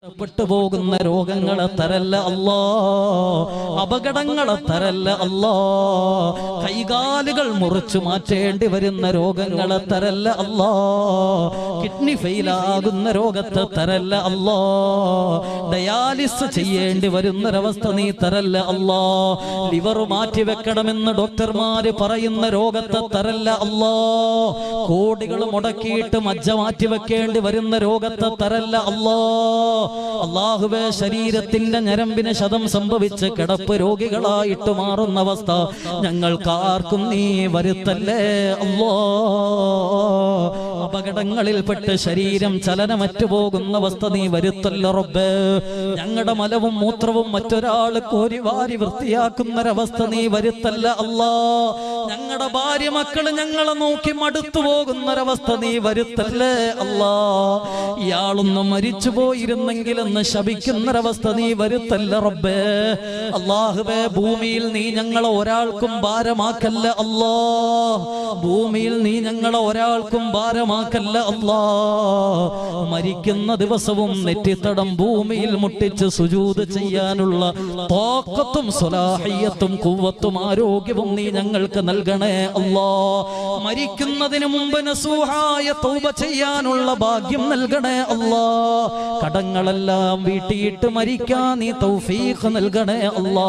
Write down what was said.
പെട്ടുപോകുന്ന രോഗങ്ങളെ തരല്ല അല്ലാ, അപകടങ്ങളെ തരല്ല അല്ലാ, കൈകാലുകൾ മുറിച്ചു മാറ്റേണ്ടി വരുന്ന രോഗങ്ങളെ തരല്ല അല്ലാ, കിഡ്നി ഫെയിലാകുന്ന രോഗത്തെ തരല്ല അല്ലാ, ഡയാലിസ് ചെയ്യേണ്ടി വരുന്നൊരവസ്ഥ നീ തരല്ല അല്ലാ, ലിവർ മാറ്റിവെക്കണമെന്ന് ഡോക്ടർമാര് പറയുന്ന രോഗത്തെ തരല്ല അല്ലാ, കോടികൾ മുടക്കിയിട്ട് മജ്ജ മാറ്റിവെക്കേണ്ടി വരുന്ന രോഗത്തെ തരല്ല അല്ലാ. അല്ലാഹുവേ, ശരീരത്തിന്റെ ഞരമ്പിന് ക്ഷതം സംഭവിച്ച് കിടപ്പ് രോഗികളായിട്ട് മാറുന്ന അവസ്ഥ ഞങ്ങൾക്കാർക്കും നീ വരുത്തല്ലേ അല്ലാ. അപകടങ്ങളിൽപ്പെട്ട് ശരീരം ചലനമറ്റു പോകുന്ന അവസ്ഥ നീ വരുത്തല്ല റബ്ബേ. ഞങ്ങളുടെ മലവും മൂത്രവും മറ്റൊരാൾ കോരി വാരി വൃത്തിയാക്കുന്നൊരവസ്ഥ നീ വരുത്തല്ല അല്ലാ. ഞങ്ങളുടെ ഭാര്യ മക്കള് ഞങ്ങളെ നോക്കി മടുത്തു പോകുന്നൊരവസ്ഥ നീ വരുത്തല്ലേ അല്ലാ. ഇയാളൊന്ന് മരിച്ചു പോയിരുന്നെങ്കിലെന്ന് ശപിക്കുന്നൊരവസ്ഥ നീ വരുത്തല്ല റബ്ബേ. അല്ലാഹുവേ, ഭൂമിയിൽ നീ ഞങ്ങളെ ഒരാൾക്കും ഭാരമാക്കല്ല അല്ലാ. ഭൂമിയിൽ നീ ഞങ്ങളെ ഒരാൾക്കും ഭാരമാക്കല്ല അല്ലാ. മരിക്കുന്ന ദിവസവും നെറ്റിത്തടം ഭൂമിയിൽ മുട്ടിച്ച് സുജൂദ് ചെയ്യാനുള്ള തോക്കത്തും സ്വലാഹിയത്തും കുവ്വത്തും ആരോഗ്യവും നീ ഞങ്ങൾക്ക് നൽകണേ അല്ലാ. മരിക്കുന്നതിന് മുമ്പ് നസൂഹായ തൗബ ചെയ്യാനുള്ള ഭാഗ്യം നൽകണേ അല്ലാ. കടങ്ങളെല്ലാം വീട്ടിയിട്ട് മരിക്കാൻ നീ തൗഫീഖ് നൽകണേ അല്ലാ.